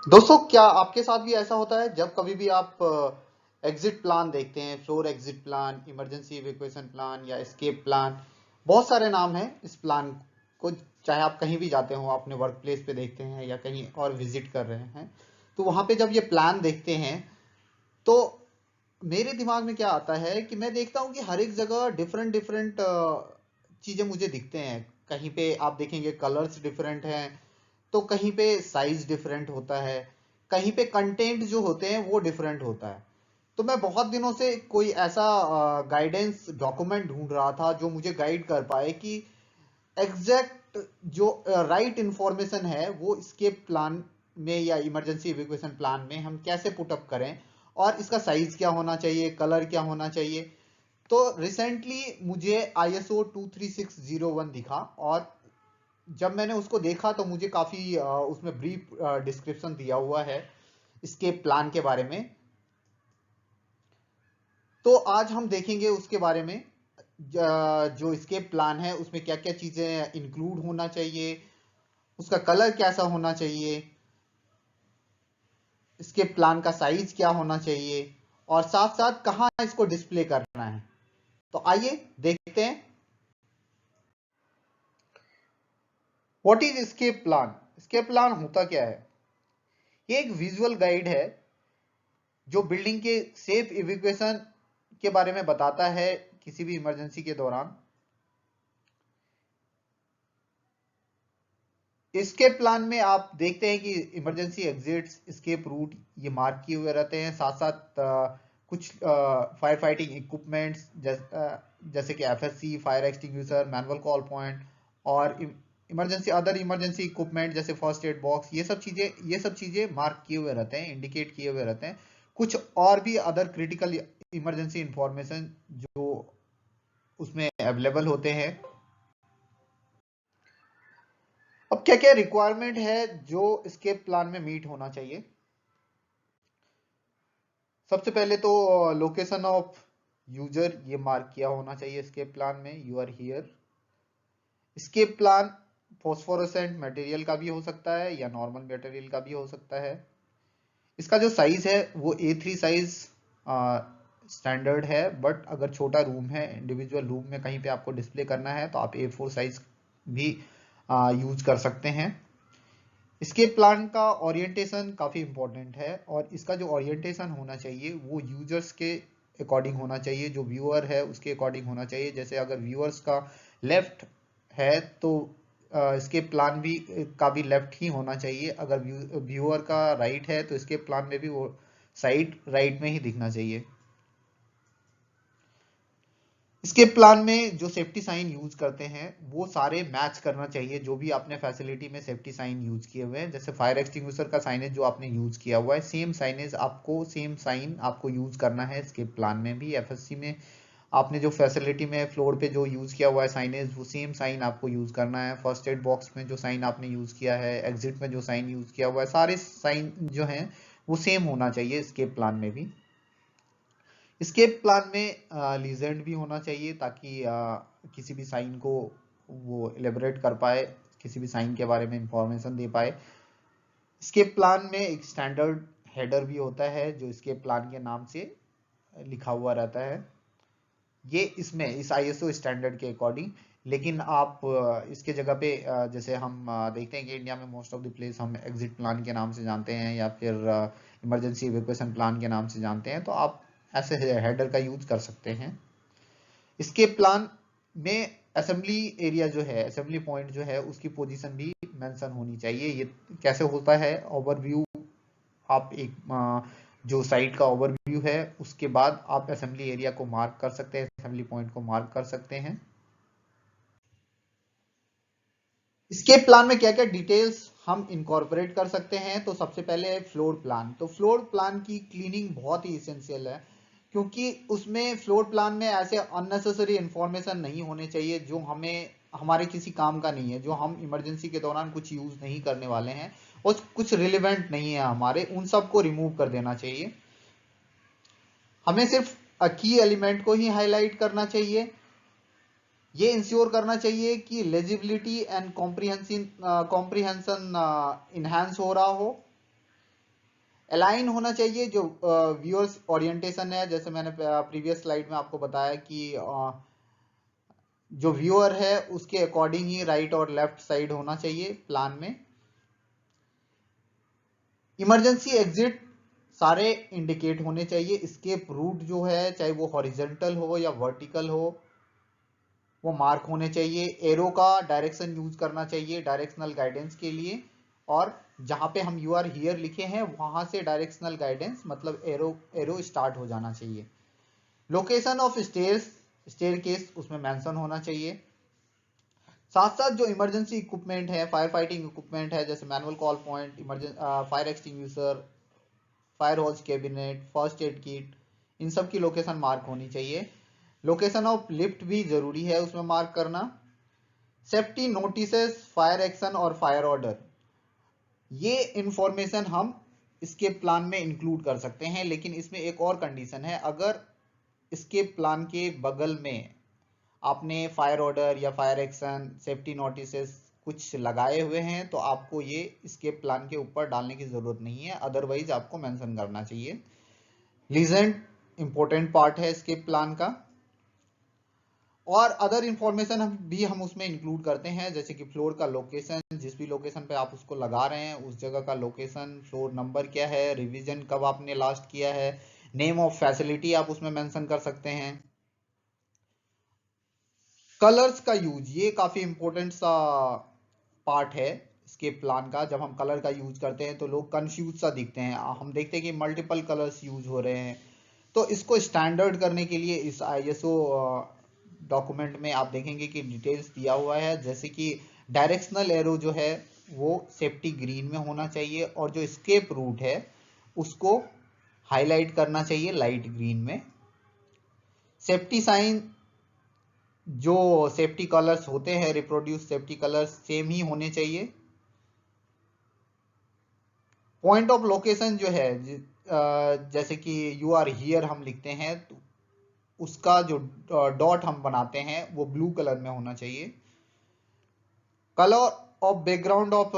दोस्तों, क्या आपके साथ भी ऐसा होता है जब कभी भी आप एग्जिट प्लान देखते हैं? Floor exit plan, emergency evacuation plan या एस्केप प्लान, बहुत सारे नाम हैं इस प्लान को। चाहे आप कहीं भी जाते हो, अपने वर्क प्लेस पे देखते हैं या कहीं और विजिट कर रहे हैं, तो वहां पे जब ये प्लान देखते हैं तो मेरे दिमाग में क्या आता है कि मैं देखता हूँ कि हर एक जगह डिफरेंट डिफरेंट चीजें मुझे दिखते हैं। कहीं पे आप देखेंगे कलर्स डिफरेंट हैं, तो कहीं पे साइज डिफरेंट होता है, कहीं पे कंटेंट जो होते हैं वो डिफरेंट होता है। तो मैं बहुत दिनों से कोई ऐसा गाइडेंस डॉक्यूमेंट ढूंढ रहा था जो मुझे गाइड कर पाए कि एग्जैक्ट जो राइट इंफॉर्मेशन है वो स्केप प्लान में या इमरजेंसी इवैक्यूएशन प्लान में हम कैसे पुटअप करें, और इसका साइज क्या होना चाहिए, कलर क्या होना चाहिए। तो रिसेंटली मुझे ISO 23601 दिखा, और जब मैंने उसको देखा तो मुझे काफी उसमें ब्रीफ डिस्क्रिप्शन दिया हुआ है इसके प्लान के बारे में। तो आज हम देखेंगे उसके बारे में। जो इसके प्लान है उसमें क्या क्या चीजें इंक्लूड होना चाहिए, उसका कलर कैसा होना चाहिए, इसके प्लान का साइज क्या होना चाहिए, और साथ साथ कहाँ इसको डिस्प्ले करना है। तो आइए देखते हैं what is escape plan. Escape plan होता क्या है? ये एक विजुअल गाइड है जो बिल्डिंग के सेफ इवैक्यूएशन के बारे में बताता है किसी भी इमरजेंसी के दौरान। इसके प्लान में आप देखते हैं कि इमरजेंसी एग्जिट्स, एस्केप रूट ये मार्क किए हुए रहते हैं। साथ साथ कुछ फायर फाइटिंग इक्विपमेंट्स जैसे कि FSC, fire extinguisher, manual call point, और इमरजेंसी अदर इमरजेंसी इक्विपमेंट जैसे फर्स्ट एड बॉक्स, ये सब चीजें मार्क किए हुए रहते हैं, इंडिकेट किए हुए रहते हैं। कुछ और भी अदर क्रिटिकल इमरजेंसी इंफॉर्मेशन जो उसमें अवेलेबल होते हैं। अब क्या क्या रिक्वायरमेंट है जो इसके प्लान में मीट होना चाहिए? सबसे पहले तो लोकेशन ऑफ यूजर ये मार्क किया होना चाहिए इसके प्लान में, यू आर हियर। इसके प्लान फॉस्फोरेसेंट मटेरियल का भी हो सकता है या नॉर्मल मटेरियल का भी हो सकता है। इसका जो साइज है वो A3 साइज स्टैंडर्ड है, बट अगर छोटा रूम है, इंडिविजुअल रूम में कहीं पे आपको डिस्प्ले करना है, तो आप A4 साइज भी यूज कर सकते हैं। इसके प्लान का ओरिएंटेशन काफ़ी इंपॉर्टेंट है, और इसका जो ओरिएंटेशन होना चाहिए वो यूजर्स के अकॉर्डिंग होना चाहिए, जो व्यूअर है उसके अकॉर्डिंग होना चाहिए। जैसे अगर व्यूअर्स का लेफ्ट है तो इसके प्लान भी का भी लेफ्ट ही होना चाहिए। अगर व्यूअर का राइट है तो इसके प्लान में भी वो साइड राइट में ही दिखना चाहिए। इसके प्लान में जो सेफ्टी साइन यूज करते हैं वो सारे मैच करना चाहिए, जो भी आपने फैसिलिटी में सेफ्टी साइन यूज किए हुए हैं। जैसे फायर एक्सटिंग्विशर का साइनेज जो आपने यूज किया हुआ है, सेम साइन आपको यूज करना है इसके प्लान में भी। FSC में आपने जो फैसिलिटी में फ्लोर पे जो यूज किया हुआ है साइनेज, वो सेम साइन आपको यूज करना है। फर्स्ट एड बॉक्स में जो साइन आपने यूज किया है, एग्जिट में जो साइन यूज किया हुआ है, सारे साइन जो हैं वो सेम होना चाहिए इसके प्लान में भी। इसके प्लान में लीजेंड भी होना चाहिए, ताकि किसी भी साइन को वो एलेबरेट कर पाए, किसी भी साइन के बारे में इंफॉर्मेशन दे पाए। इसके प्लान में एक स्टैंडर्ड हेडर भी होता है जो इसके प्लान के नाम से लिखा हुआ रहता है, ये इसमें इस ISO स्टैंडर्ड के अकॉर्डिंग। लेकिन आप इसके जगह पे जैसे हम देखते हैं कि इंडिया में मोस्ट ऑफ द प्लेस हम एग्जिट प्लान के नाम से जानते हैं या फिर इमरजेंसी इवैक्यूएशन प्लान के नाम से जानते हैं, तो आप ऐसे हेडर का यूज कर सकते हैं। इसके प्लान में असेंबली एरिया जो है, असेंबली पॉइंट जो है, उसकी पोजीशन भी मेंशन होनी चाहिए। ये कैसे होता है? ओवरव्यू, आप एक जो साइट का ओवरव्यू है उसके बाद आप असेंबली एरिया को मार्क कर सकते हैं, असेंबली पॉइंट को मार्क कर सकते हैं। इसके प्लान में क्या क्या डिटेल्स हम इनकॉर्पोरेट कर सकते हैं? तो सबसे पहले है फ्लोर प्लान। तो फ्लोर प्लान की क्लीनिंग बहुत ही इसेंशियल है, क्योंकि उसमें फ्लोर प्लान में ऐसे अननेसेसरी इंफॉर्मेशन नहीं होने चाहिए जो हमें हमारे किसी काम का नहीं है, जो हम इमरजेंसी के दौरान कुछ यूज नहीं करने वाले हैं और कुछ रिलेवेंट नहीं है हमारे, उन सब को रिमूव कर देना चाहिए। हमें सिर्फ की एलिमेंट को ही हाईलाइट करना चाहिए। ये इंश्योर करना चाहिए कि लेजिबिलिटी एंड कॉम्प्रिहेंशन इनहेंस हो रहा हो। अलाइन होना चाहिए जो व्यूअर्स ओरिएंटेशन है, जैसे मैंने प्रीवियस स्लाइड में आपको बताया कि जो व्यूअर है उसके अकॉर्डिंग ही राइट और लेफ्ट साइड होना चाहिए प्लान में। इमरजेंसी एग्जिट सारे इंडिकेट होने चाहिए। एस्केप रूट जो है चाहे वो हॉरिजॉन्टल हो या वर्टिकल हो वो मार्क होने चाहिए। एरो का डायरेक्शन यूज करना चाहिए डायरेक्शनल गाइडेंस के लिए, और जहां पे हम यू आर हियर लिखे हैं वहां से डायरेक्शनल गाइडेंस मतलब एरो स्टार्ट हो जाना चाहिए। लोकेशन ऑफ स्टेयर केस उसमें मेंशन होना चाहिए। साथ साथ जो इमरजेंसी इक्विपमेंट है, फायर फाइटिंग इक्विपमेंट है, जैसे manual call point, fire extinguisher, fire hose cabinet, first aid kit, इन सब की लोकेशन मार्क होनी चाहिए। लोकेशन ऑफ लिफ्ट भी जरूरी है उसमें मार्क करना। सेफ्टी नोटिसेस, फायर एक्शन और फायर ऑर्डर, ये इंफॉर्मेशन हम इसके प्लान में इंक्लूड कर सकते हैं, लेकिन इसमें एक और कंडीशन है। अगर इसके प्लान के बगल में आपने फायर ऑर्डर या फायर एक्शन, सेफ्टी नोटिसेस कुछ लगाए हुए हैं तो आपको ये इसके प्लान के ऊपर डालने की जरूरत नहीं है, अदरवाइज आपको मेंशन करना चाहिए। लीजेंड इंपॉर्टेंट पार्ट है इसके प्लान का। और अदर इंफॉर्मेशन हम उसमें इंक्लूड करते हैं, जैसे कि फ्लोर का लोकेशन, जिस भी लोकेशन पे आप उसको लगा रहे हैं उस जगह का लोकेशन, फ्लोर नंबर क्या है, रिवीजन कब आपने लास्ट किया है, नेम ऑफ फैसिलिटी आप उसमें मेंशन कर सकते हैं। कलर्स का यूज, ये काफी इंपॉर्टेंट सा पार्ट है इसके प्लान का। जब हम कलर का यूज करते हैं तो लोग कंफ्यूज सा दिखते हैं, हम देखते हैं कि मल्टीपल कलर्स यूज हो रहे हैं। तो इसको स्टैंडर्ड करने के लिए इस ISO डॉक्यूमेंट में आप देखेंगे कि डिटेल्स दिया हुआ है, जैसे कि डायरेक्शनल एरो जो है वो सेफ्टी ग्रीन में होना चाहिए, और जो एस्केप रूट है उसको हाईलाइट करना चाहिए लाइट ग्रीन में। सेफ्टी साइन, जो सेफ्टी कलर्स होते हैं रिप्रोड्यूस सेफ्टी कलर्स सेम ही होने चाहिए। पॉइंट ऑफ लोकेशन जो है जैसे कि यू आर हियर हम लिखते हैं तो उसका जो डॉट हम बनाते हैं वो ब्लू कलर में होना चाहिए। कलर ऑफ बैकग्राउंड ऑफ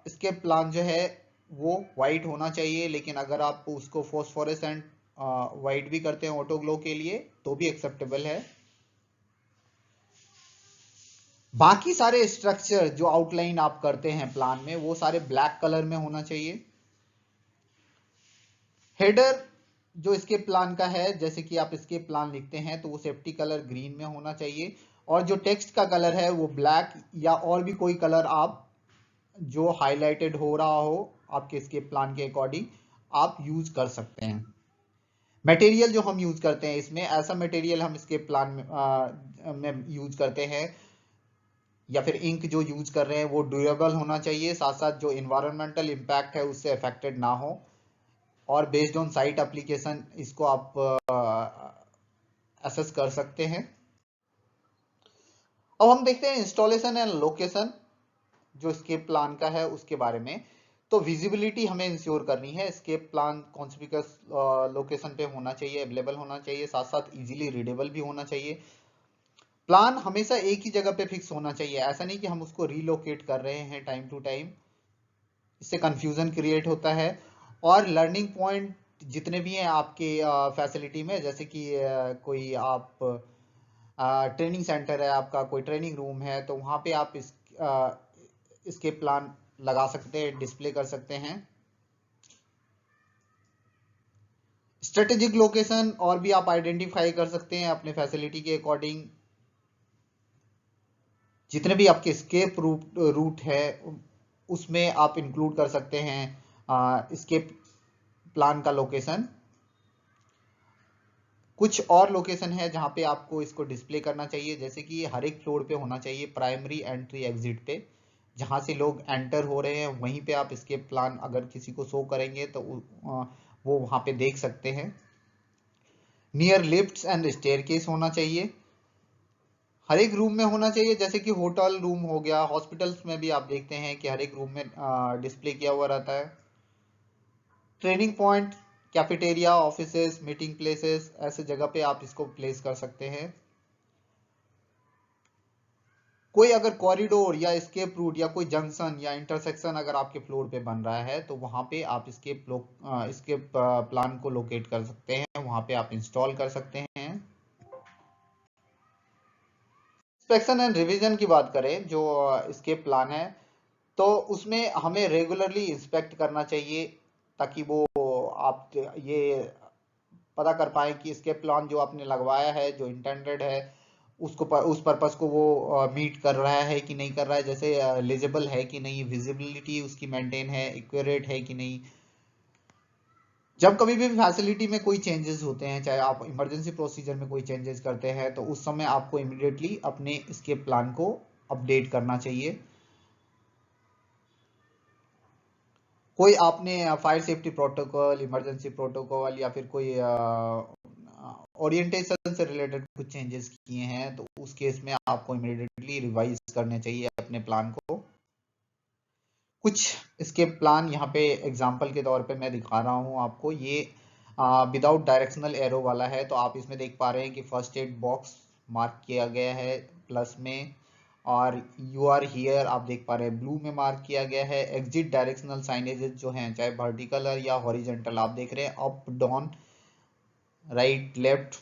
इसके प्लान जो है वो वाइट होना चाहिए, लेकिन अगर आप उसको फॉस्फोरेसेंट वाइट भी करते हैं ऑटो ग्लो के लिए तो भी एक्सेप्टेबल है। बाकी सारे स्ट्रक्चर जो आउटलाइन आप करते हैं प्लान में वो सारे ब्लैक कलर में होना चाहिए। हेडर जो इसके प्लान का है, जैसे कि आप इसके प्लान लिखते हैं तो वो सेफ्टी कलर ग्रीन में होना चाहिए, और जो टेक्स्ट का कलर है वो ब्लैक या और भी कोई कलर आप जो हाईलाइटेड हो रहा हो आपके इसके प्लान के अकॉर्डिंग आप यूज कर सकते हैं। मटेरियल जो हम यूज करते हैं इसमें ऐसा मटेरियल हम इसके प्लान में यूज करते हैं या फिर इंक जो यूज कर रहे हैं वो ड्यूरेबल होना चाहिए, साथ साथ जो इन्वायरमेंटल इम्पैक्ट है उससे अफेक्टेड ना हो, और बेस्ड ऑन साइट एप्लीकेशन इसको आप असेस कर सकते हैं। अब हम देखते हैं इंस्टॉलेशन एंड लोकेशन जो स्केप प्लान का है उसके बारे में। तो विजिबिलिटी हमें इंश्योर करनी है, स्केप प्लान कॉन्स्पिकुअस लोकेशन पे होना चाहिए, अवेलेबल होना चाहिए, साथ साथ इजीली रीडेबल भी होना चाहिए। प्लान हमेशा एक ही जगह पे फिक्स होना चाहिए, ऐसा नहीं कि हम उसको रीलोकेट कर रहे हैं टाइम टू टाइम, इससे कंफ्यूजन क्रिएट होता है। और लर्निंग पॉइंट जितने भी हैं आपके फैसिलिटी में, जैसे कि कोई आप ट्रेनिंग सेंटर है आपका, कोई ट्रेनिंग रूम है, तो वहां पे आप इसके प्लान लगा सकते हैं, डिस्प्ले कर सकते हैं। स्ट्रेटेजिक लोकेशन और भी आप आइडेंटिफाई कर सकते हैं अपने फैसिलिटी के अकॉर्डिंग। जितने भी आपके स्केप रूट है उसमें आप इंक्लूड कर सकते हैं स्केप प्लान का लोकेशन। कुछ और लोकेशन है जहां पे आपको इसको डिस्प्ले करना चाहिए, जैसे कि हर एक फ्लोर पे होना चाहिए प्राइमरी एंट्री एग्जिट पे, जहां से लोग एंटर हो रहे हैं वहीं पे आप इसके प्लान अगर किसी को शो करेंगे तो वो वहां पे देख सकते हैं। नियर लिफ्ट्स एंड स्टेयरकेस होना चाहिए, हर एक रूम में होना चाहिए, जैसे कि होटल रूम हो गया, हॉस्पिटल्स में भी आप देखते हैं कि हर एक रूम में डिस्प्ले किया हुआ रहता है। Training point, cafeteria, offices, meeting places, ऐसे जगह पे आप इसको प्लेस कर सकते हैं। कोई अगर कॉरिडोर या एस्केप रूट या कोई जंक्शन या इंटरसेक्शन अगर आपके फ्लोर पे बन रहा है तो वहां पे आप इसके प्लान को लोकेट कर सकते हैं, वहां पे आप इंस्टॉल कर सकते हैं। इंस्पेक्शन एंड रिवीजन की बात करें, जो इसके प्लान है तो उसमें हमें रेगुलरली इंस्पेक्ट करना चाहिए, ताकि वो आप ये पता कर पाए कि इसके प्लान जो आपने लगवाया है, जो इंटेंडेड है, उस पर्पस को वो मीट कर रहा है कि नहीं कर रहा है, जैसे लेजिबल है कि नहीं, विजिबिलिटी उसकी मेंटेन है, एक्यूरेट है कि नहीं। जब कभी भी फैसिलिटी में कोई चेंजेस होते हैं, चाहे आप इमरजेंसी प्रोसीजर में कोई चेंजेस करते हैं, तो उस समय आपको इमीडिएटली अपने इसके प्लान को अपडेट करना चाहिए। कोई आपने fire safety protocol, emergency protocol या फिर कोई ओरिएंटेशन से रिलेटेड कुछ चेंजेस किए हैं तो उस केस में आपको इमीडिएटली रिवाइज करने चाहिए अपने प्लान को। कुछ इसके प्लान यहाँ पे एग्जांपल के तौर पे मैं दिखा रहा हूँ आपको। ये विदाउट डायरेक्शनल एरो वाला है, तो आप इसमें देख पा रहे हैं कि फर्स्ट एड बॉक्स मार्क किया गया है प्लस में, और यू आर हियर आप देख पा रहे हैं ब्लू में मार्क किया गया है। एग्जिट डायरेक्शनल साइनेजेस जो हैं, चाहे वर्टिकल या हॉरिजेंटल, आप देख रहे हैं अप डाउन राइट लेफ्ट,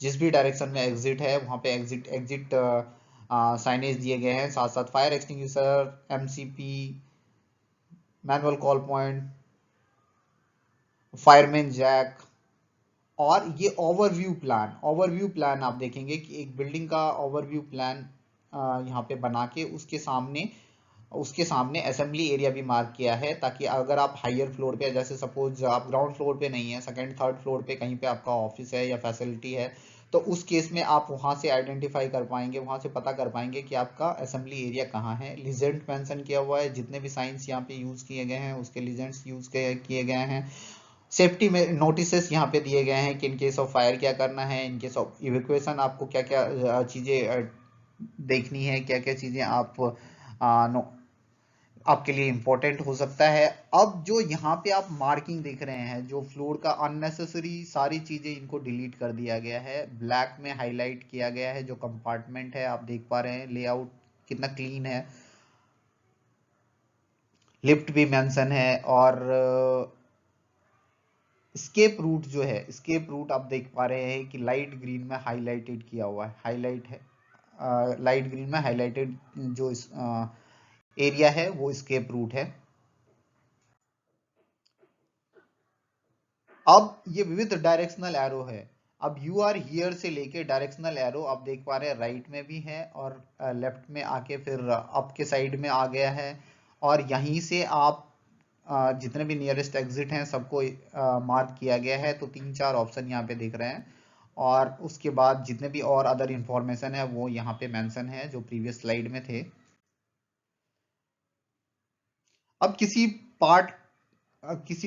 जिस भी डायरेक्शन में एग्जिट है वहां पे एग्जिट एग्जिट साइनेज दिए गए हैं। साथ साथ fire extinguisher, MCP, manual call point, fireman jack, और ये ओवरव्यू प्लान आप देखेंगे कि एक बिल्डिंग का ओवरव्यू प्लान यहाँ पे बना के उसके सामने असेंबली एरिया भी मार्क किया है, ताकि अगर आप हायर फ्लोर पे, जैसे सपोज आप ग्राउंड फ्लोर पे नहीं है, सेकंड थर्ड फ्लोर पे कहीं पे आपका ऑफिस है या फैसिलिटी है, तो उस केस में आप वहां से आइडेंटिफाई कर पाएंगे, वहां से पता कर पाएंगे कि आपका असेंबली एरिया कहाँ है। लीजेंट मेंशन किया हुआ है, जितने भी साइंस यहाँ पे यूज किए गए हैं उसके लीजेंट्स यूज किए गए हैं। सेफ्टी में नोटिसेस यहाँ पे दिए गए हैं कि इन केस ऑफ फायर क्या करना है, इन केस ऑफ इवैक्यूएशन आपको क्या क्या चीजें देखनी है, क्या क्या चीजें आपके लिए इंपॉर्टेंट हो सकता है। अब जो यहाँ पे आप मार्किंग देख रहे हैं, जो फ्लोर का अननेसेसरी सारी चीजें, इनको डिलीट कर दिया गया है, ब्लैक में हाईलाइट किया गया है। जो कंपार्टमेंट है आप देख पा रहे हैं लेआउट कितना क्लीन है, लिफ्ट भी मेंशन है, और स्केप रूट जो है, स्केप रूट आप देख पा रहे हैं कि लाइट ग्रीन में हाईलाइटेड किया हुआ है, हाईलाइट है लाइट ग्रीन में हाईलाइटेड जो एरिया है वो स्केप रूट है। अब ये विविध डायरेक्शनल एरो है। अब यू आर हियर से लेके डायरेक्शनल एरो आप देख पा रहे हैं राइट में भी है, और लेफ्ट में आके फिर अप के साइड में आ गया है, और यहीं से आप जितने भी नियरेस्ट एग्जिट हैं सबको मार्क किया गया है। तो 3-4 ऑप्शन यहाँ पे दिख रहे हैं, और उसके बाद जितने भी और अदर इंफॉर्मेशन है वो यहाँ पे मेंशन है जो प्रीवियस स्लाइड में थे। अब किसी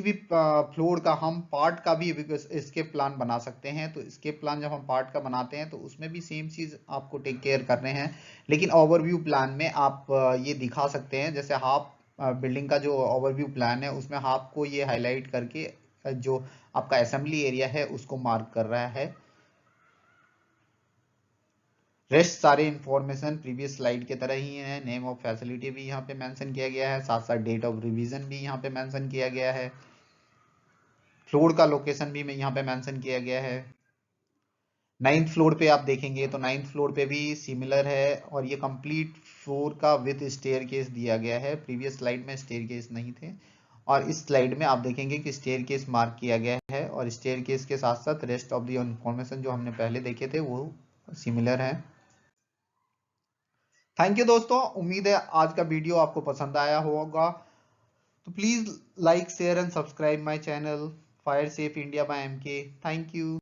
भी फ्लोर का हम पार्ट का भी एस्केप प्लान बना सकते हैं। तो एस्केप प्लान जब हम पार्ट का बनाते हैं तो उसमें भी सेम चीज आपको टेक केयर करने हैं, लेकिन ओवरव्यू प्लान में आप ये दिखा सकते हैं। जैसे हाफ बिल्डिंग का जो ओवरव्यू प्लान है उसमें हाफ को ये हाईलाइट करके जो आपका असेंबली एरिया है उसको मार्क कर रहा है। रेस्ट सारे इंफॉर्मेशन प्रीवियस स्लाइड के तरह ही है। नेम ऑफ फैसिलिटी भी यहाँ पे मेंशन किया गया है, साथ साथ डेट ऑफ रिवीजन भी यहाँ पे मेंशन किया गया है, फ्लोर का लोकेशन भी यहाँ पे मेंशन किया गया है। 9th फ्लोर पे आप देखेंगे तो 9th फ्लोर पे भी सिमिलर है, और ये कंप्लीट फ्लोर का विद स्टेयर केस दिया गया है। प्रीवियस स्लाइड में स्टेयर केस नहीं थे, और इस स्लाइड में आप देखेंगे कि स्टेयर केस मार्क किया गया है, और स्टेयर केस के साथ साथ रेस्ट ऑफ द इंफॉर्मेशन जो हमने पहले देखे थे वो सिमिलर है। थैंक यू दोस्तों, उम्मीद है आज का वीडियो आपको पसंद आया होगा। तो please like share and subscribe my channel fire safe India by MK. Thank you.